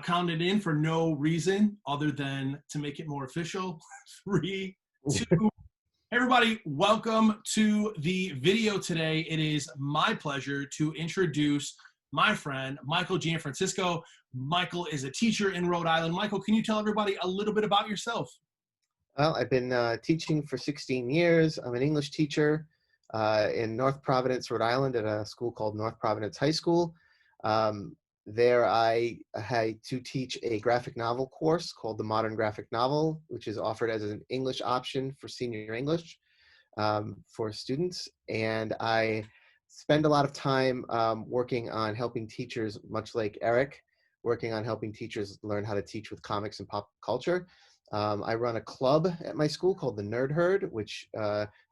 counting it in for no reason other than to make it more official. 3, 2. Hey everybody, welcome to the video today. It is my pleasure to introduce my friend, Michael Gianfrancisco. Michael is a teacher in Rhode Island. Michael, can you tell everybody a little bit about yourself? Well, I've been teaching for 16 years. I'm an English teacher in North Providence, Rhode Island at a school called North Providence High School. There I had to teach a graphic novel course called the Modern Graphic Novel, which is offered as an English option for senior English for students. And I spend a lot of time working on helping teachers, much like Eric, working on helping teachers learn how to teach with comics and pop culture. I run a club at my school called the Nerd Herd, which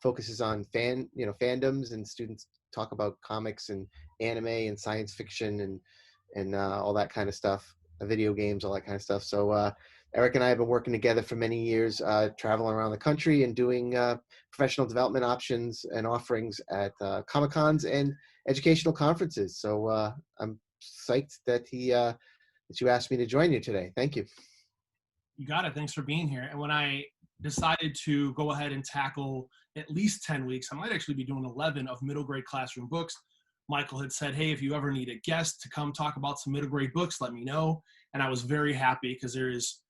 focuses on fandoms, and students talk about comics and anime and science fiction and all that kind of stuff, video games, all that kind of stuff. So Eric and I have been working together for many years, traveling around the country and doing professional development options and offerings at Comic-Cons and educational conferences. So I'm psyched that you asked me to join you today. Thank you. You got it. Thanks for being here. And when I decided to go ahead and tackle at least 10 weeks, I might actually be doing 11 of middle grade classroom books. Michael had said, hey, if you ever need a guest to come talk about some middle grade books, let me know. And I was very happy because there is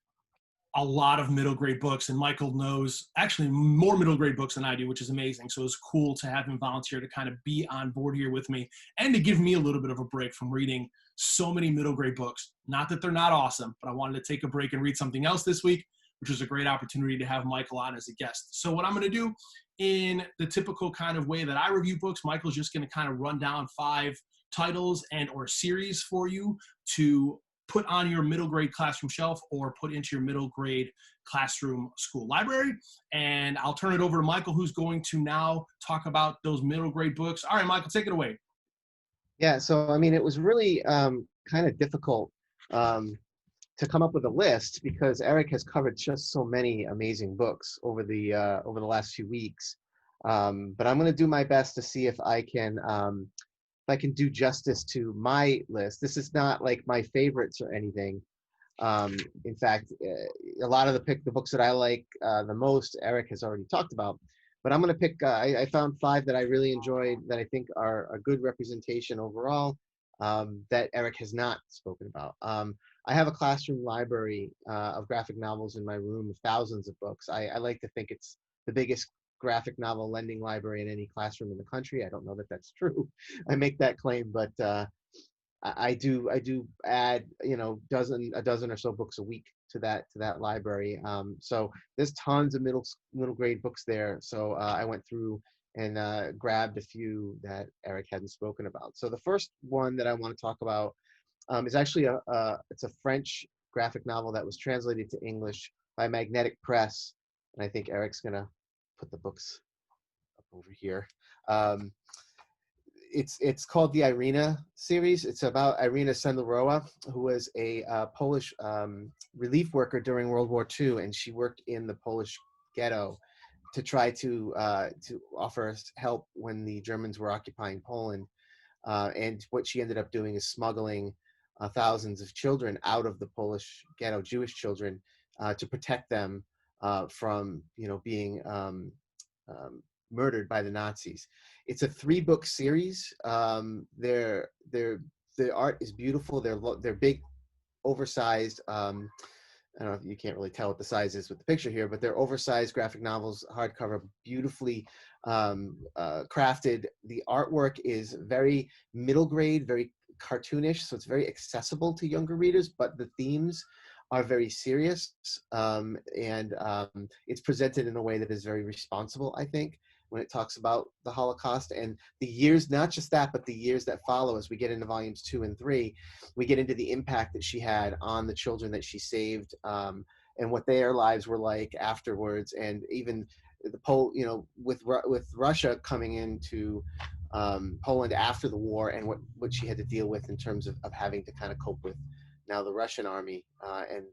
a lot of middle grade books, and Michael knows actually more middle grade books than I do, which is amazing. So it's cool to have him volunteer to kind of be on board here with me and to give me a little bit of a break from reading so many middle grade books. Not that they're not awesome, but I wanted to take a break and read something else this week, which was a great opportunity to have Michael on as a guest. So what I'm going to do in the typical kind of way that I review books, Michael's just going to kind of run down 5 titles and or series for you to put on your middle grade classroom shelf or put into your middle grade classroom school library. And I'll turn it over to Michael, who's going to now talk about those middle grade books. All right, Michael, take it away. Yeah, so I mean, it was really kind of difficult to come up with a list because Eric has covered just so many amazing books over the last few weeks. But I'm going to do my best to see if I can do justice to my list. This is not like my favorites or anything. In fact, a lot of the books that I like the most, Eric has already talked about. But I'm going to pick, I found 5 that I really enjoyed that I think are a good representation overall that Eric has not spoken about. I have a classroom library of graphic novels in my room, thousands of books. I like to think it's the biggest graphic novel lending library in any classroom in the country. I don't know that that's true. I make that claim, but I do add a dozen or so books a week to that library. So there's tons of middle grade books there. So I went through and grabbed a few that Eric hadn't spoken about. So the first one that I want to talk about is actually it's a French graphic novel that was translated to English by Magnetic Press, and I think Eric's gonna put the books up over here. It's called the Irena series. It's about Irena Sendlerowa, who was a Polish relief worker during World War II, and she worked in the Polish ghetto to try to offer help when the Germans were occupying Poland. And what she ended up doing is smuggling thousands of children out of the Polish ghetto, Jewish children, to protect them from being murdered by the Nazis. It's a 3-book series. The art is beautiful. They're big, oversized. I don't know if you can't really tell what the size is with the picture here, but they're oversized graphic novels, hardcover, beautifully crafted. The artwork is very middle grade, very cartoonish, so it's very accessible to younger readers, but the themes are very serious, and it's presented in a way that is very responsible, I think, when it talks about the Holocaust and the years, not just that, but the years that follow as we get into volumes 2 and 3. We get into the impact that she had on the children that she saved, and what their lives were like afterwards, and even with Russia coming into Poland after the war, and what she had to deal with in terms of having to kind of cope with now the Russian army and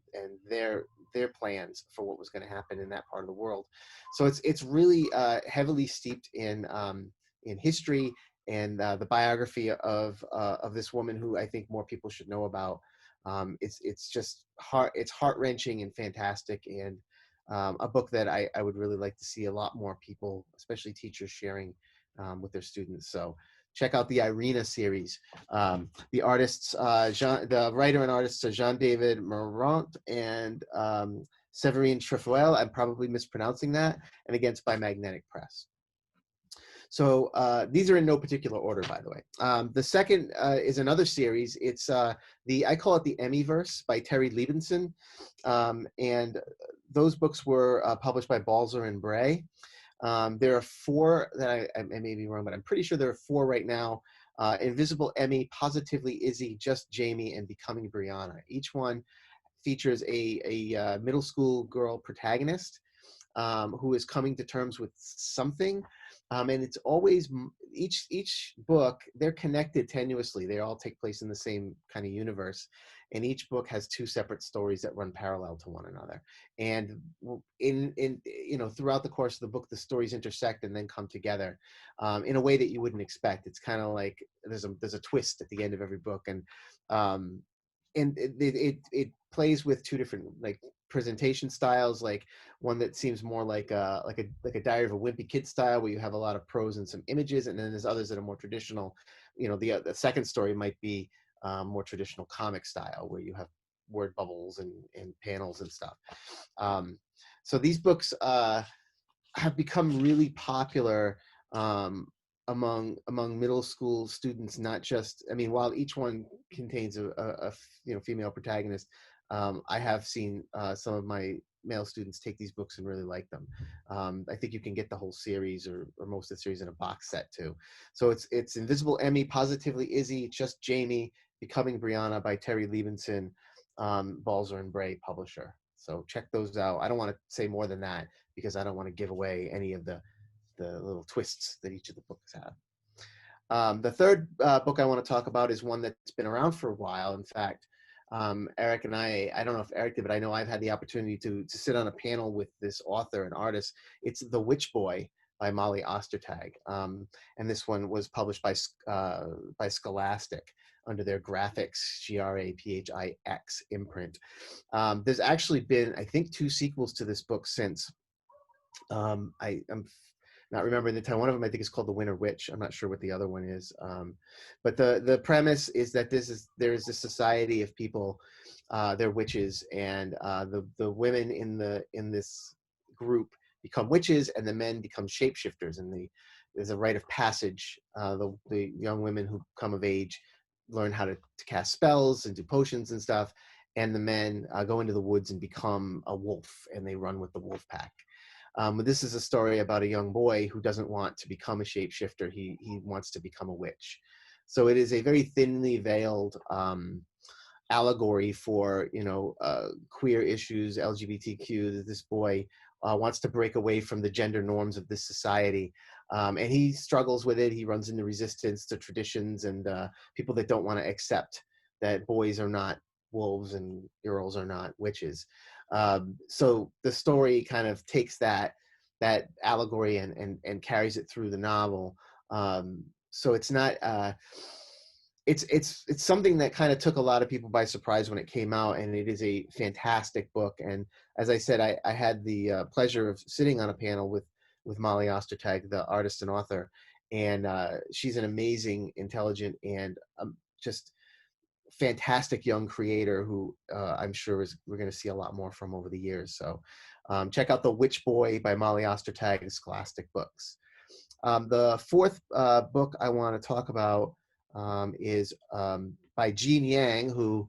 their plans for what was going to happen in that part of the world. So it's really heavily steeped in history and the biography of this woman who I think more people should know about. It's just it's heart-wrenching and fantastic, and a book that I would really like to see a lot more people, especially teachers, sharing with their students. So check out the Irena series. The writer and artists are Jean-David Morant and Séverine Trefoil. I'm probably mispronouncing that. And again, it's by Magnetic Press. So these are in no particular order, by the way. The second is another series. It's I call it the Emmy-verse by Terry Liebenson. And those books were published by Balzer and Bray. There are four that I may be wrong, but I'm pretty sure there are four right now. Invisible Emmy, Positively Izzy, Just Jamie, and Becoming Brianna. Each one features a middle school girl protagonist who is coming to terms with something. And it's always each book, they're connected tenuously. They all take place in the same kind of universe. And each book has two separate stories that run parallel to one another. And in throughout the course of the book, the stories intersect and then come together in a way that you wouldn't expect. It's kind of like there's a twist at the end of every book. And it plays with two different like presentation styles, like one that seems more like a Diary of a Wimpy Kid style, where you have a lot of prose and some images, and then there's others that are more traditional. The second story might be more traditional comic style, where you have word bubbles and panels and stuff. So these books have become really popular among middle school students. Not just, I mean, while each one contains a female protagonist, I have seen some of my male students take these books and really like them. I think you can get the whole series or most of the series in a box set too. So it's Invisible Emmy, Positively Izzy, Just Jamie, Becoming Brianna by Terry Liebenson, Balzer and Bray publisher. So check those out. I don't want to say more than that because I don't want to give away any of the little twists that each of the books have. The third book I want to talk about is one that's been around for a while. In fact, Eric and I don't know if Eric did, but I know I've had the opportunity to sit on a panel with this author and artist. It's The Witch Boy by Molly Ostertag. And this one was published by Scholastic under their Graphix, Graphix imprint. There's actually been, I think, 2 sequels to this book since. I'm not remembering the time. One of them I think is called The Winter Witch. I'm not sure what the other one is. But the premise is that there is a society of people, they're witches, and the women in this group become witches, and the men become shapeshifters. And there's a rite of passage. The young women who come of age learn how to cast spells and do potions and stuff, and the men go into the woods and become a wolf, and they run with the wolf pack. This is a story about a young boy who doesn't want to become a shapeshifter. He wants to become a witch. So it is a very thinly veiled allegory for queer issues, LGBTQ. This boy wants to break away from the gender norms of this society, and he struggles with it. He runs into resistance to traditions and people that don't want to accept that boys are not wolves and girls are not witches. So the story kind of takes that allegory and carries it through the novel. So it's not it's something that kind of took a lot of people by surprise when it came out, and it is a fantastic book. And as I said, I had the pleasure of sitting on a panel with Molly Ostertag, the artist and author, and she's an amazing, intelligent, and just fantastic young creator who I'm sure we're going to see a lot more from over the years. So check out The Witch Boy by Molly Ostertag, Scholastic Books. The fourth book I want to talk about is by Jean Yang, who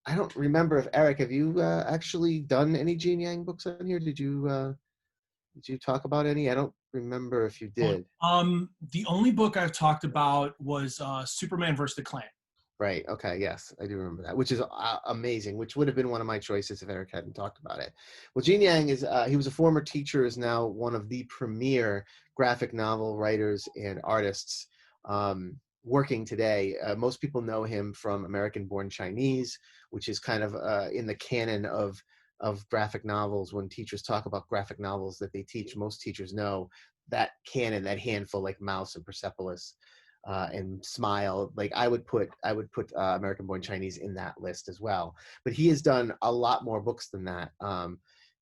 I don't remember if Eric, have you actually done any Jean Yang books on here? Did you talk about any? I don't remember if you did. The only book I've talked about was Superman vs. the Klan. Right. Okay. Yes, I do remember that, which is amazing, which would have been one of my choices if Eric hadn't talked about it. Well, Jean Yang he was a former teacher, is now one of the premier graphic novel writers and artists working today. Most people know him from American Born Chinese, which is kind of in the canon of graphic novels. When teachers talk about graphic novels that they teach, most teachers know that canon, that handful, like Mouse and Persepolis. and Smile. Like I would put American Born Chinese in that list as well. But he has done a lot more books than that.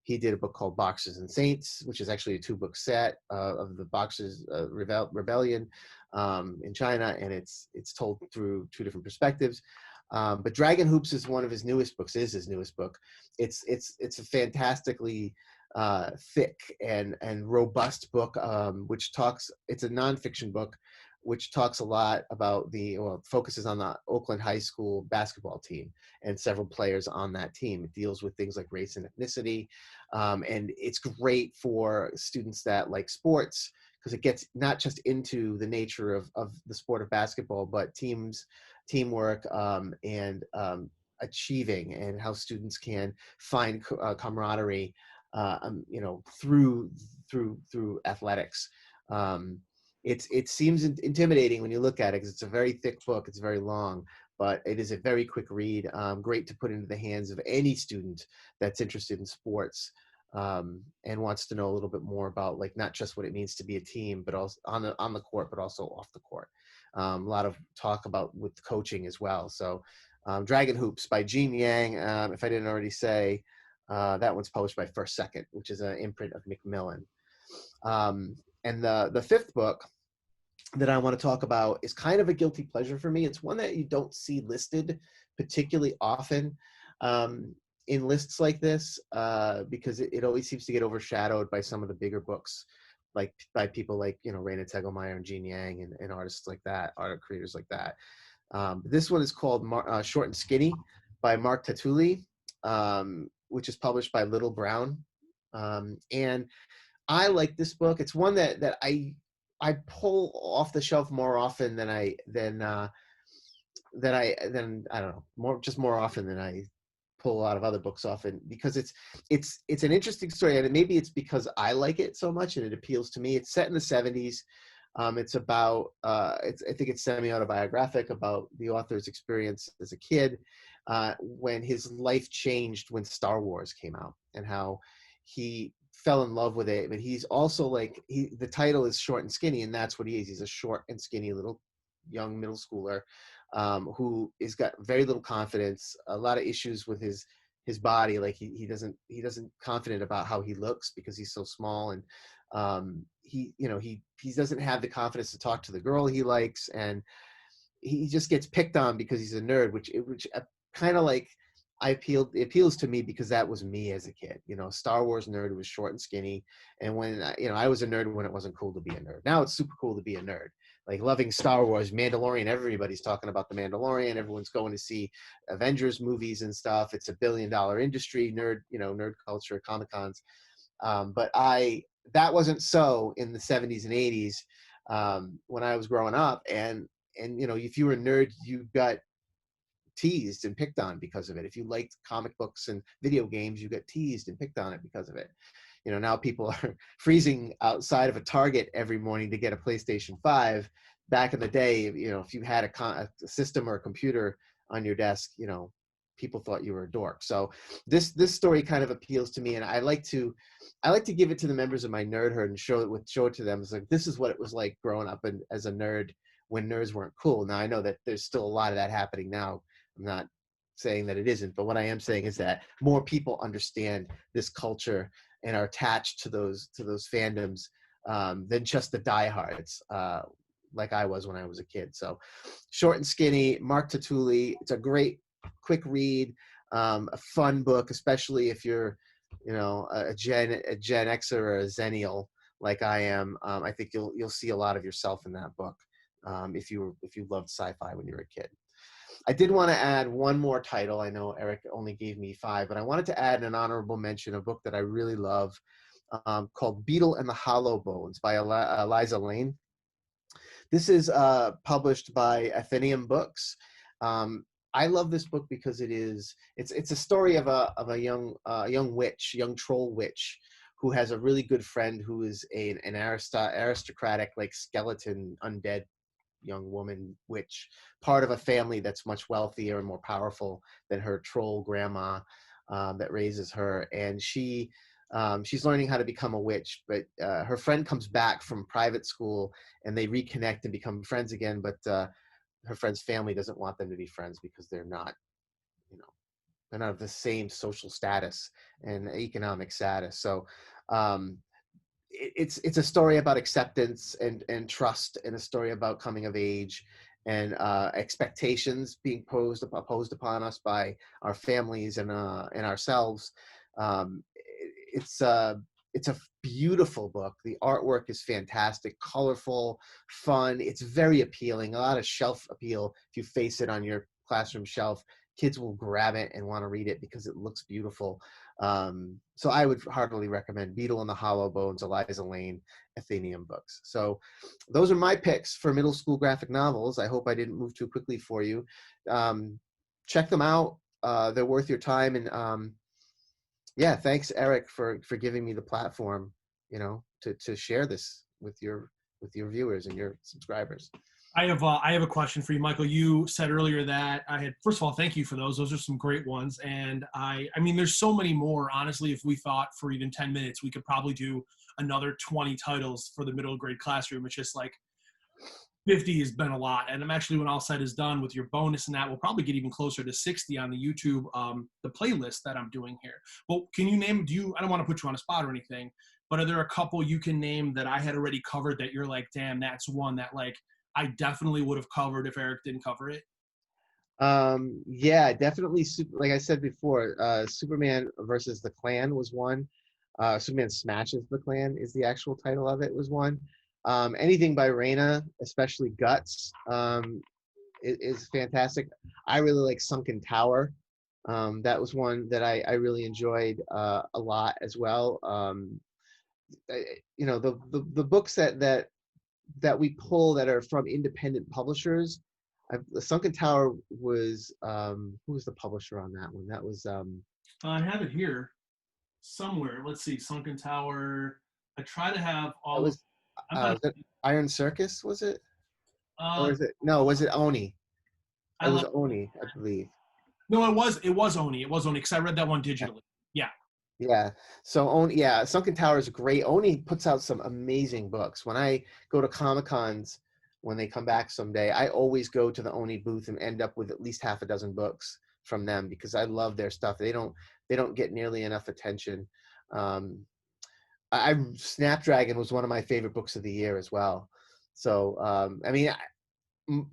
He did a book called Boxers and Saints, which is actually a 2-book set of the Boxers Rebellion in China, and it's told through 2 different perspectives. But Dragon Hoops is one of his newest books. Is his newest book. It's a fantastically thick and robust book, which talks. It's a nonfiction book, which talks a lot about focuses on the Oakland High School basketball team and several players on that team. It deals with things like race and ethnicity, and it's great for students that like sports because it gets not just into the nature of the sport of basketball, but teamwork, and achieving, and how students can find camaraderie, through athletics. It seems intimidating when you look at it because it's a very thick book. It's very long, but it is a very quick read. Great to put into the hands of any student that's interested in sports, and wants to know a little bit more about, like, not just what it means to be a team, but also on the court, but also off the court. A lot of talk about with coaching as well. So, Dragon Hoops by Gene Yang. If I didn't already say, that one's published by First Second, which is an imprint of Macmillan. And the 5th book that I want to talk about is kind of a guilty pleasure for me. It's one that you don't see listed particularly often in lists like this, because it always seems to get overshadowed by some of the bigger books, like by people like, Raina Tegelmeier and Gene Yang, and artists like that, art creators like that. This one is called Short and Skinny by Mark Tatuli, which is published by Little Brown. And I like this book. It's one that I pull off the shelf more often than I don't know, more often than I pull a lot of other books off, and because it's an interesting story, and maybe it's because I like it so much and it appeals to me. It's set in the 70s. It's about I think it's semi-autobiographic about the author's experience as a kid, when his life changed when Star Wars came out, and how he fell in love with it. But he's also the title is Short and Skinny, and that's what he is. He's a short and skinny little young middle schooler, who has got very little confidence, a lot of issues with his body. Like he doesn't confident about how he looks because he's so small, and he doesn't have the confidence to talk to the girl he likes, and he just gets picked on because he's a nerd, which kind of like it appeals to me because that was me as a kid. Star Wars nerd who was short and skinny, and when I was a nerd when it wasn't cool to be a nerd. Now it's super cool to be a nerd. Like loving Star Wars, Mandalorian. Everybody's talking about the Mandalorian. Everyone's going to see Avengers movies and stuff. It's $1 billion industry. Nerd culture, Comic Cons. But that wasn't so in the 70s and 80s, when I was growing up. And if you were a nerd, you got teased and picked on because of it. If you liked comic books and video games, you got teased and picked on it because of it. Now people are freezing outside of a Target every morning to get a PlayStation 5. Back in the day, if you had a system or a computer on your desk, people thought you were a dork. So this story kind of appeals to me, and I like to give it to the members of my nerd herd and show it to them. It's like, this is what it was like growing up and as a nerd when nerds weren't cool. Now I know that there's still a lot of that happening now. I'm not saying that it isn't, but what I am saying is that more people understand this culture and are attached to those fandoms, than just the diehards, like I was when I was a kid. So Short and Skinny, Mark Tatuli. It's a great quick read, a fun book, especially if you're a Gen Xer or a Zennial like I am. I think you'll see a lot of yourself in that book, if you loved sci-fi when you were a kid. I did want to add one more title. I know Eric only gave me 5, but I wanted to add an honorable mention, a book that I really love, called Beetle and the Hollow Bones by Eliza Lane. This is published by Athenaeum Books. I love this book because it's a story of a young witch, young troll witch, who has a really good friend who is an aristocratic, like skeleton undead young woman witch, part of a family that's much wealthier and more powerful than her troll grandma, that raises her. And she She's learning how to become a witch, but her friend comes back from private school and they reconnect and become friends again. But her friend's family doesn't want them to be friends because they're not, you know, they're not of the same social status and economic status. So um, it's a story about acceptance and trust, and a story about coming of age and expectations being opposed upon us by our families and ourselves. It's it's a beautiful book. The artwork is fantastic, colorful, fun. It's very appealing. A lot of shelf appeal. If you face it on your classroom shelf, kids will grab it and want to read it because it looks beautiful. So I would heartily recommend Beetle and the Hollow Bones, Eliza Lane, Athenaeum books. So those are my picks for middle school graphic novels. I hope I didn't move too quickly for you. Check them out. They're worth your time. And yeah, thanks, Eric, for giving me the platform, you know, to share this with your viewers and your subscribers. I have a question for you, Michael. You said earlier that I had, first of all, thank you for those. Those are some great ones. And I mean, there's so many more. Honestly, if we thought for even 10 minutes, we could probably do another 20 titles for the middle grade classroom. It's just like 50 has been a lot. And I'm actually, when all said is done with your bonus and that, we'll probably get even closer to 60 on the YouTube, the playlist that I'm doing here. Well, can you name, I don't want to put you on a spot or anything, but are there a couple you can name that I had already covered that you're like, damn, that's one that like, I definitely would have covered if Eric didn't cover it? Yeah, definitely. Like I said before, Superman versus the Klan was one. Superman Smashes the Klan is the actual title of it, was one. Anything by Irena, especially Guts, is fantastic. I really like Sunken Tower. That was one that I really enjoyed a lot as well. You know, the books that we pull that are from independent publishers. The Sunken Tower was who was the publisher on that one? That was I have it here somewhere. Let's see, Sunken Tower. I try to have all. was I'm not. was it Iron Circus, was it? Or Uh, is it no? Was it Oni? I It was like. Oni, I believe. No, it was. It was Oni. It was Oni because I read that one digitally. Yeah. Yeah. So yeah, Sunken Tower is great. Oni puts out some amazing books. When I go to Comic-Cons, when they come back someday, I always go to the Oni booth and end up with at least half a dozen books from them because I love their stuff. They don't get nearly enough attention. Snapdragon was one of my favorite books of the year as well. So I mean,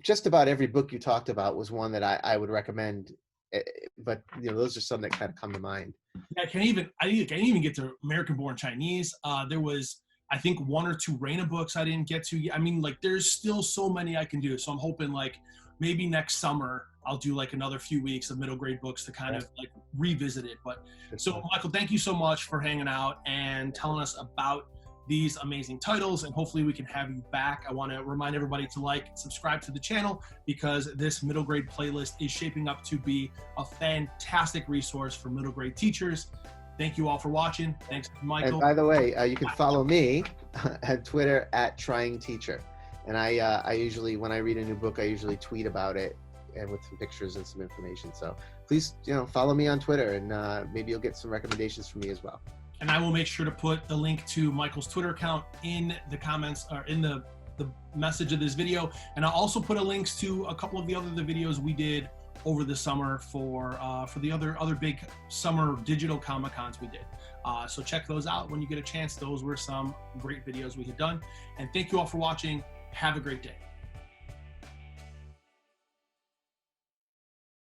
just about every book you talked about was one that I would recommend. But you know, those are some that kind of come to mind. Yeah, I can't even get to American Born Chinese. There was, I think, one or two Reina books I didn't get to. I mean, like, there's still so many I can do. So I'm hoping, like, maybe next summer I'll do like another few weeks of middle grade books to kind of like revisit it. But so, Michael, thank you so much for hanging out and telling us about these amazing titles, and hopefully we can have you back. I want to remind everybody to like and subscribe to the channel because this middle grade playlist is shaping up to be a fantastic resource for middle grade teachers. Thank you all for watching. Thanks, Michael. And by the way, you can follow me at Twitter at Trying Teacher. And I usually, when I read a new book, I usually tweet about it and with some pictures and some information. So please, you know, follow me on Twitter, and maybe you'll get some recommendations from me as well. And I will make sure to put the link to Michael's Twitter account in the comments or in the message of this video. And I'll also put a links to a couple of the videos we did over the summer for the other big summer digital Comic-Cons we did. So check those out when you get a chance. Those were some great videos we had done. And thank you all for watching. Have a great day.